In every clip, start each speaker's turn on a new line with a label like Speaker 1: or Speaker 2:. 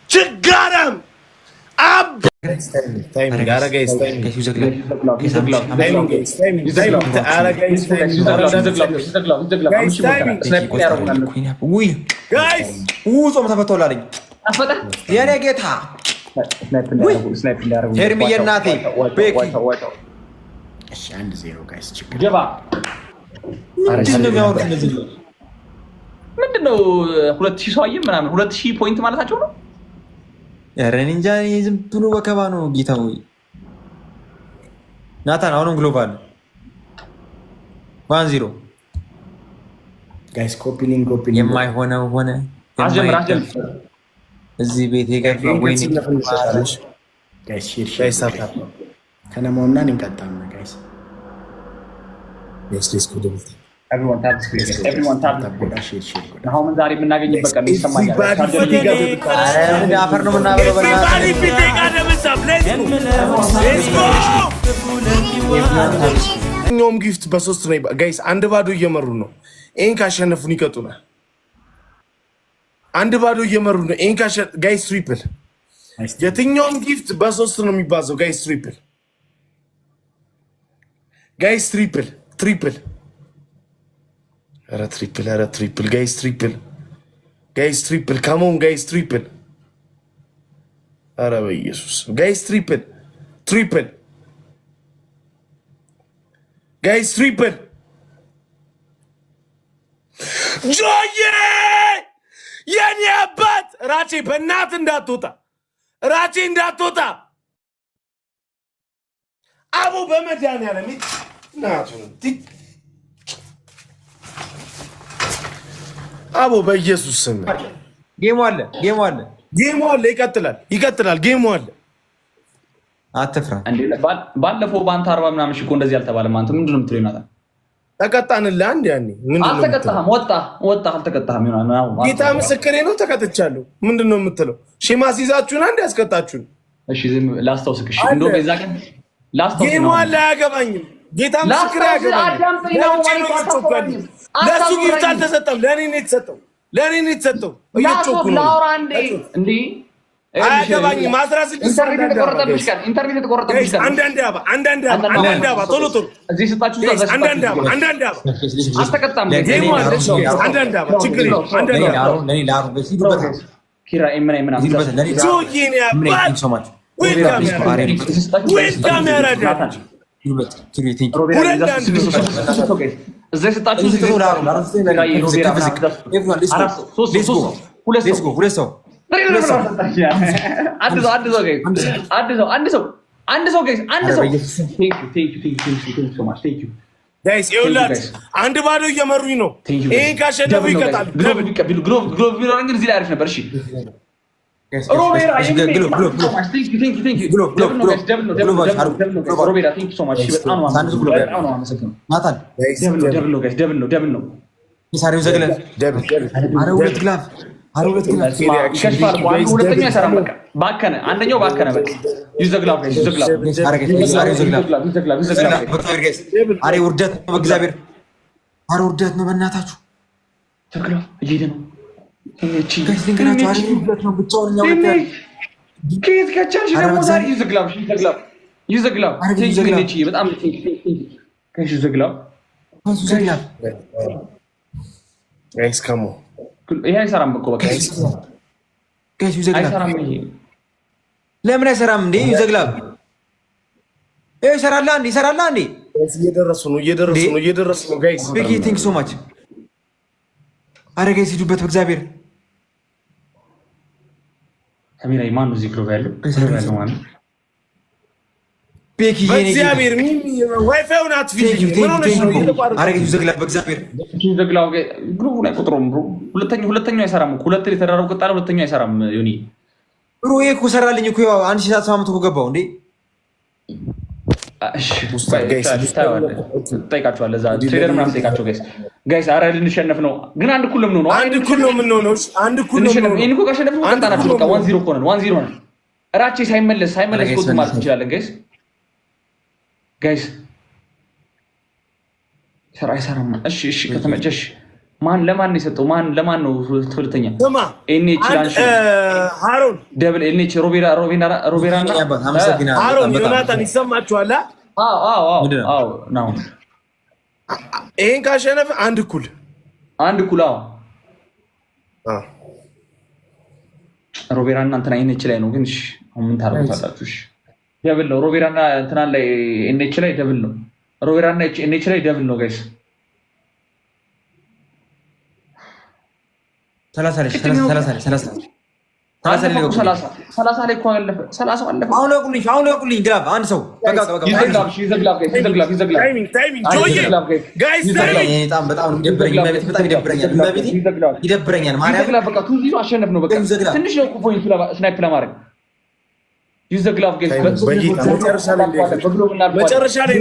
Speaker 1: ችጋራም
Speaker 2: የኔ ጌታ ሄርሚዬ እናቴ ቤኪ
Speaker 3: ምንድነው 2000 ሰው አየህ ምናምን 2000 ፖይንት ማለታቸው ነው።
Speaker 2: ኧረ እኔ እንጃ ዝም ብሎ ወከባ ነው። ጌታ ሆይ ናታን አሁንም ግሎባል 1-0
Speaker 1: ጋይስ ኮፒሊንግ
Speaker 2: የማይሆነው ሆነ። እዚህ ቤት የገባ ወይኔ
Speaker 1: ጋይስ ከነማውና እንቀጣም ጋይስ
Speaker 3: everyone tap the screen. Everyone tap the screen. Now ምን ዛሬ የምናገኝበት ቀን ይሰማኛል።
Speaker 2: አፈር ነው የምናበለው።
Speaker 1: ኛውም ጊፍት በሶስት ነው ጋይስ። አንድ ባዶ እየመሩ ነው። ይሄን ካሸነፉን ይቀጡናል። አንድ ባዶ እየመሩ ነው። ይሄን ካሸነፉ ጋይስ ትሪፕል። የትኛውም ጊፍት በሶስት ነው የሚባዘው ጋይስ። ትሪፕል ጋይስ፣ ትሪፕል ትሪፕል ኧረ ትሪፕል ጋይስ፣ ትሪፕል ካሞን ጋይስ፣ ትሪፕል ኧረ በኢየሱስ ጋይስ፣ ትሪፕል ጋይስ፣ ትሪፕል ጆዬ የኔ አባት ራቼ በእናት እንዳትወጣ አቡ በመድኃኒዓለም እናቱን አቦ በኢየሱስ ስም
Speaker 2: ጌሙ አለ።
Speaker 1: ይቀጥላል። ጌሙ አለ።
Speaker 2: አትፍራ።
Speaker 3: ባለፈው በአንተ 40 ምናምን እኮ እንደዚህ አልተባለም። አንተ ምንድን ነው የምትለው? ይናታል
Speaker 1: ተቀጣንልህ አንዴ ያኔ ምንድን ነው
Speaker 3: አልተቀጣህም? ወጣ አልተቀጣህም።
Speaker 1: ጌታ ምስክሬ ነው። ተቀጥቻለሁ። ምንድን ነው የምትለው? ሺማ ሲይዛችሁን አንዴ ያስቀጣችሁን።
Speaker 3: እሺ ላስታውስክ። እሺ እንደው በዛ ቀን ላስታውስክ።
Speaker 1: ጌሙ አለ። አያገባኝም። ጌታ ምስክሬ አያገባኝም። ለሱ ጊፍት አልተሰጠም። ለኔ ነው የተሰጠው። እየጮኩ ነው
Speaker 3: እንዴ?
Speaker 1: አያገባኝም። 16
Speaker 3: ኢንተርኔት ተቆረጠብሽ።
Speaker 1: አንዳንድ አባ ቶሎ
Speaker 3: እዚህ ስጣችሁ
Speaker 1: አንዳንድ አባ
Speaker 3: አልተቀጣም።
Speaker 1: አንዳንድ አባ ችግር አንድ ባዶ እየመሩኝ ነው። ይሄን ካሸነፉ ይቀጣል።
Speaker 3: አንደኛው ባከነ
Speaker 2: ውርደት ነው። በእግዚአብሔር ውርደት ነው። በእናታችሁ እየሄደ ነው። ይሄ አይሰራም እኮ በቃ አይሰራም። ይሄ ለምን አይሰራም እንዴ? ይዘግላብ ይሰራል እንዴ?
Speaker 1: እየደረሱ ነው ጋይስ።
Speaker 2: ቢግ ቲንክ ሶ ማች። አረ ጋይስ ሂዱበት በእግዚአብሔር።
Speaker 3: ካሜራ ማን ነው እዚህ ግሩፕ ያለው? ማን
Speaker 2: ቤኪ
Speaker 1: በእግዚአብሔር ዋይፋዩን አትፊት።
Speaker 2: አረ ጋይስ ይዘግላብ በእግዚአብሔር።
Speaker 3: ይዘግላው ግሩፕ ላይ ቁጥሩም ሁለተኛው አይሰራም እኮ። ሁለት የተደረበ ቁጣ ሁለተኛው አይሰራም። ዮኒ
Speaker 2: ብሮ ይሄ እኮ ሰራልኝ እኮ 1700 እኮ ገባው እንዴ
Speaker 3: ጠይቃችኋል። እዛ ትሬደር ምናምን ጠይቃቸው ጋይስ። ኧረ ልንሸነፍ ነው ግን አንድ እኩል ነው።
Speaker 1: አንድ እኩል ነው የምንሆነው። አንድ እኩል ነው።
Speaker 3: ይሄን እኮ ካሸነፍን ቀጣናችሁ። በቃ 1-0 እኮ ነን። 1-0 ነን። እራቼ ሳይመለስ ጎል ማለት እንችላለን ጋይስ። አይሰራም። እሺ ከተመቸሽ ማን ለማን ነው የሰጠው? ለማን ነው ሁለተኛ? ኤንኤች ላንሽ
Speaker 1: ሃሮን
Speaker 3: ደብል ኤንኤች ሮቤራ እና
Speaker 1: ሃሮን ዮናታን ይሰማችኋል?
Speaker 3: አዎ ነው።
Speaker 1: ይሄን ካሸነፈ አንድ እኩል። አዎ
Speaker 3: ሮቤራ እና እንትና ኤንኤች ላይ ነው ግን እሺ ምን ታረጋላችሁ? እሺ ደብል ነው። ሮቤራ እና እንትና ላይ ኤንኤች ላይ ደብል ነው። ሮቤራ እና ኤንኤች ላይ ደብል ነው ጋይስ።
Speaker 2: 30 ላይ እኮ አለፈ። 30 አለፈ። አሁን ያቁልኝ ግላፍ አንድ ሰው በጣም ይደብረኛል።
Speaker 3: አሸነፍ ነው በቃ ትንሽ ነው ፖይንቱ ስናይፕ ለማድረግ ይዘግላፍ ጋይስ
Speaker 1: መጨረሻ ላይ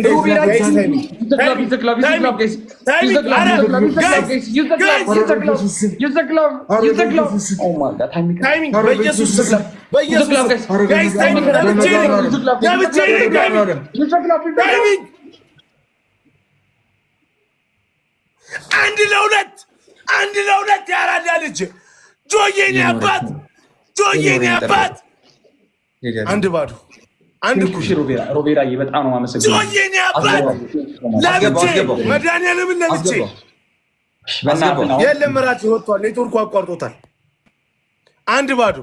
Speaker 1: አንድ ለሁለት ያራዳ ልጅ ጆዬኔ አባት አንድ ባዶ አንድ ኩሽ
Speaker 3: ሮቤራ በጣም ነው የማመሰግነው።
Speaker 1: ጆዬኔ አባት ለብቼ መድኃኒዓለምን ለብቼ የለም እራት ይወጣል። ኔትወርኩ አቋርጦታል። አንድ ባዶ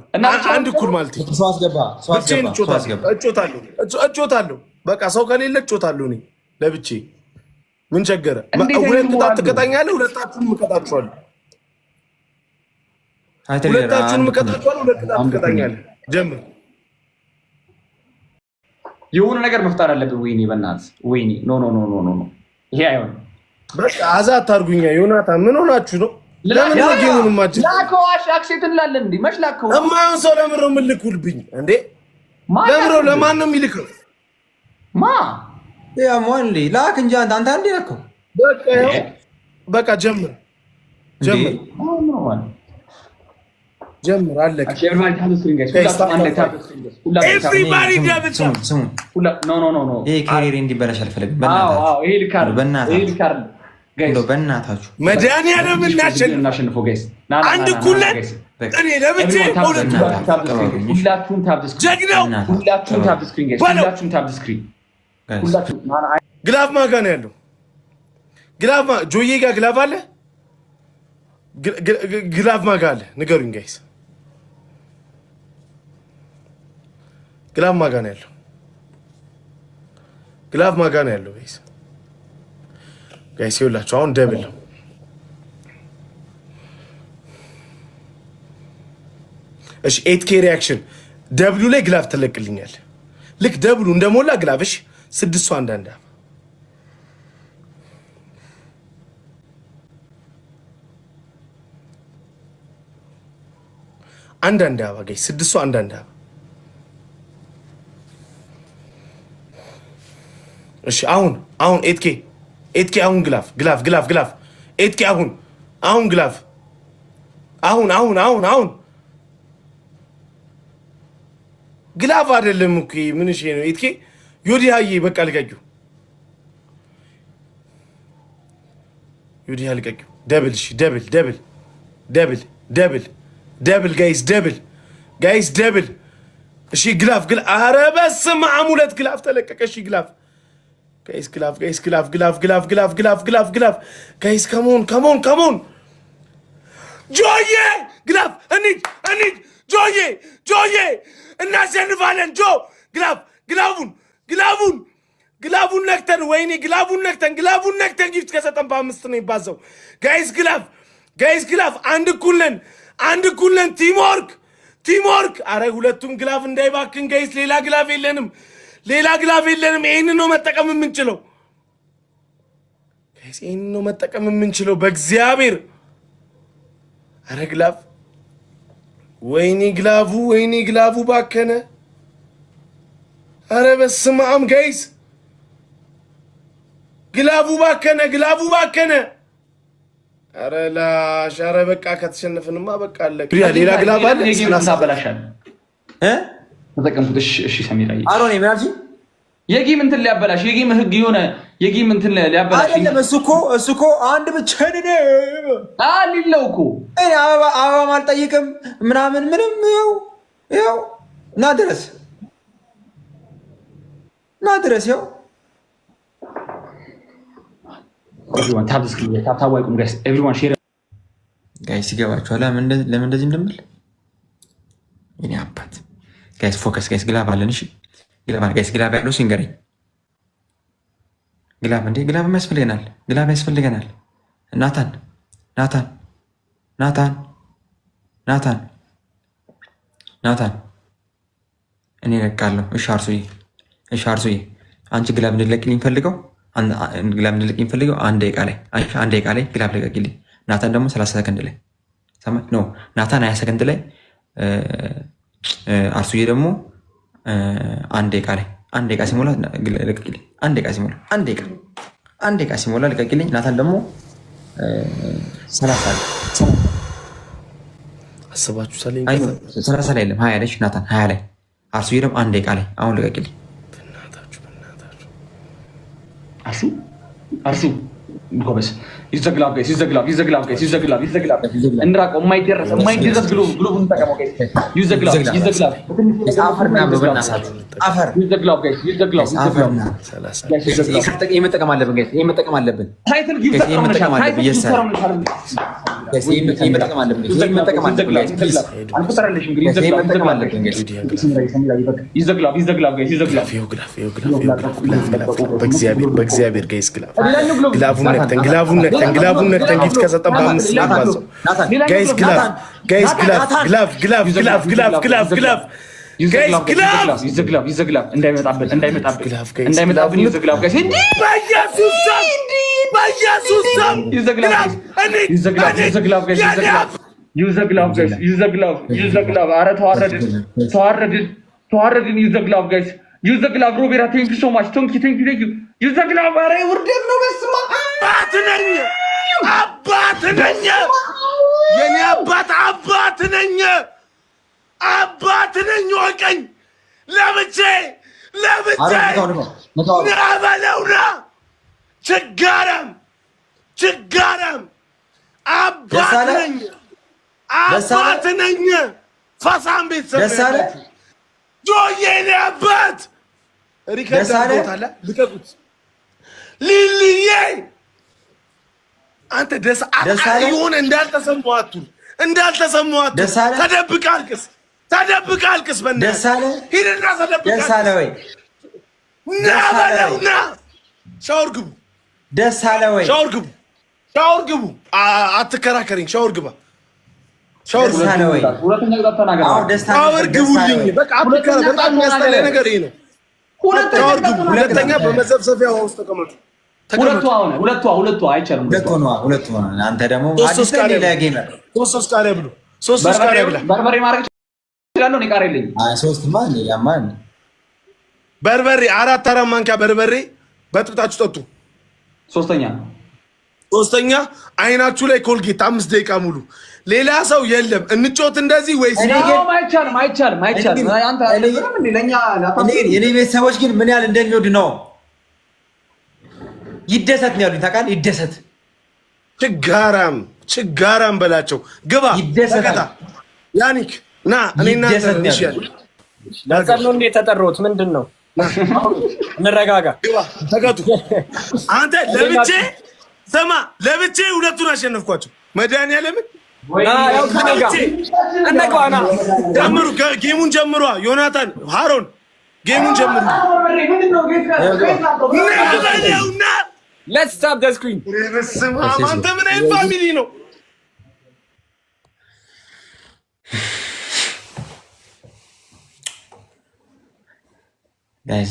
Speaker 1: አንድ ኩል ማለት እጮታለሁ። በቃ ሰው ከሌለ እጮታለሁ እኔ ለብቼ። ምን ቸገረ? ሁለት ቅጣት ትቀጣኛለህ፣ ሁለታችሁንም እቀጣችኋለሁ። ሁለት ቅጣት ትቀጣኛለህ። ጀምር።
Speaker 3: የሆነ ነገር መፍጠር አለብን። ወይኔ በእናትህ ወይኔ። ኖ ይሄ አይሆንም።
Speaker 1: በቃ አዛ አታርጉኛ። ዮናታን ምን ሆናችሁ ነው? ለምን ወጌኑን ማጭ
Speaker 3: ላከዋሽ አክሴት እንላለን እንዴ? መች ላከው?
Speaker 1: እማን ሰው ለምን ነው የምልኩልብኝ እንዴ? ለምን ነው ለማን ነው የሚልከው?
Speaker 2: ማን ላክ እንጂ አንተ አንዴ ላከው።
Speaker 1: በቃ ጀምር አለቀ። ኤቭሪባዲ ደብል
Speaker 2: ይሄ ካሪር እንዲበላሽ አልፈልግም። በእናታችሁ
Speaker 1: መድኃኒዓለም እናሸንፈው ጋይስ። አንድ እኩል ነን። እኔ ለብቻ
Speaker 3: ሁላችሁም ታብ ስክሪን
Speaker 1: ግላፍ ማጋ ነው ያለው። ግላፍ ጆዬ ጋር ግላፍ አለ። ግላፍ ማጋ አለ። ንገሩኝ ጋይስ። ግላፍ ማጋ ነው ያለው። ግላፍ ማጋ ነው ያለው ጋይስ ይኸውላችሁ አሁን ደብል ነው። እሺ 8K ሪያክሽን ደብሉ ላይ ግላፍ ተለቅልኛል። ልክ ደብሉ እንደሞላ ግላፍ እሺ 6 ሰው አንዳንድ አበባ ጋይስ 6 ሰው አንዳንድ አበባ። እሺ አሁን 8K አሁን ግላፍ 8K አሁን ግላፍ አሁን ግላፍ አይደለም እኮ ምን እሺ ነው 8K ዮዲሃዬ በቃ ልቀቂው። ዮዲሃ ልቀቂው። ደብል እሺ ደብል ጋይስ ደብል እሺ ግላፍ ኧረ በስመ አብ ሁለት ግላፍ ተለቀቀ። እሺ ግላፍ ጋይስ ከሞን ጆዬ ግላፍ እንሂድ ጆዬ እናሸንፋለን። ግላቡን ነክተን ወይኔ ግላቡን ነክተን ጊፍት ከሰጠን በ5 ነው ይባዛው። ጋይስ ግላፍ አንድ እኩል ነን። ቲምወርክ አረ ሁለቱም ግላፍ እንዳይባክን ጋይስ። ሌላ ግላፍ የለንም። ይሄን ነው መጠቀም የምንችለው በእግዚአብሔር። አረ ግላፍ ወይኔ ግላቡ ባከነ። አረ በስመ አብ ጋይስ ግላቡ ባከነ። ኧረ ላሽ፣ ኧረ በቃ ከተሸነፍንማ በቃ አለቀ። ሌላ ግላብ አለ
Speaker 3: ታበላሻለህ ተጠቀምኩት። እሺ ሰሚራዬ
Speaker 2: አሮኔ ምን አልሽኝ?
Speaker 3: የጌም እንትን ሊያበላሽ የጌም ህግ የሆነ የጌም እንትን ሊያበላሽ
Speaker 2: አይደለም። እሱ እኮ አንድ ብቻ
Speaker 3: ሊለው እኮ
Speaker 2: እኔ አበባ አልጠይቅም ምናምን ምንም ይኸው ና ድረስ ይኸው ጋይስ ይገባችኋል ለምን እንደዚህ እንደምል የኔ አባት። ጋይስ ፎከስ ጋይስ። ግላብ አለን። እሺ ግላብ ያለው ሲንገረኝ ግላብ ያስፈልገናል። ናታን እኔ እለቃለሁ። እሺ አርሱዬ አንቺ ግላብ እንድለቅልኝ ፈልገው አንድ ደቂቃ ላይ ግላብ ልቀቅልኝ። ናታን ደግሞ 30 ሰከንድ ላይ ናታን 20 ሰከንድ ላይ አርሱዬ ደግሞ አንድ ደቂቃ ሲሞላ ልቀቅልኝ። አንድ ደቂቃ ሲሞላ ልቀቅልኝ። ናታን ደግሞ 30 ላይ የለም 20 ላይ ናታን 20 ላይ አርሱዬ ደግሞ አንድ ደቂቃ ላይ አሁን ልቀቅልኝ። አርሱ ጎበዝ ይዘግላብ እንራቀው። የማይደረስ ግሎብ እንጠቀመው። መጠቀም አለብን።
Speaker 1: በእግዚአብሔር ጋይስ ግላቡን ነክተን ጊፍት ከሰጠን በ5 ላይ ባዘው ጋይስ
Speaker 3: ይዘግላብ እንዳይመጣብን ይዘግላብ ጋይስ ይዘግላብ። ኧረ ተዋረድን። ይዘግላብ ጋይስ ይዘግላብ። ሮቤራ ቴንክ ሶ ማች ቴንክ ዩ ይዘግላብ። ኧረ ውርደት ነው። በስመ አብ
Speaker 1: አባት ነኝ የኔ አባት ነኝ ወቀኝ ለብቼ ናበለውና ችጋራም አባት ነኝ ፈሳም ቤተሰብ ጆዬ የኔ አባት ሪከርድ ልቀቁት። ሊልዬ አንተ የሆነ እንዳልተሰማው ተደብቀህ አልቅስ። ሂድና ተደብቀህ በለውና ሻወር ግቡ። ሻወር ግቡ። አትከራከሪኝ። ሻወር ግባ። ሻወር ግቡልኝ። በቃ በጣም የሚያስጠላኝ ነገር ይሄ ነው። ሻወር ግቡ። ሁለተኛ በመዘብሰፊያ ውስጥ ተቀመጡ።
Speaker 3: ሁለቱ አይቻልም።
Speaker 2: አንተ ደግሞ
Speaker 1: ሶስት ቃሪያ ብሉ። ሶስት ቃሪያ ብላ
Speaker 3: በርበሬ ማድረግ እችላለሁ። እኔ ቃሪያ የለኝም።
Speaker 1: በርበሬ 4 ማንኪያ በርበሬ በጥብጣችሁ ጠጡ። ሶስተኛ አይናችሁ ላይ ኮልጌት 5 ደቂቃ ሙሉ። ሌላ ሰው የለም። እንጮት እንደዚህ ወይስ
Speaker 3: አይቻልም።
Speaker 2: የኔ ቤተሰቦች ግን ምን ያህል እንደሚወድ ነው። ይደሰት ነው ያሉኝ። ታውቃለህ? ይደሰት ችጋራም በላቸው። ግባ ተቀጣ። ያኒክ ና እኔና
Speaker 4: ለጸሎት እንዴት ተጠራሁት? ምንድን ነው? እንረጋጋ።
Speaker 1: ግባ ተቀጡ። አንተ ለብቼ ሁለቱን አሸነፍኳቸው። መድኃኒዓለምን ጀምሩ። ጌሙን ጀምሯ። ዮናታን ሃሮን ጌሙን ጀምሩ።
Speaker 4: Let's stop the screen.
Speaker 1: አንተ ምን አይነት ፋሚሊ ነው?
Speaker 2: Guys,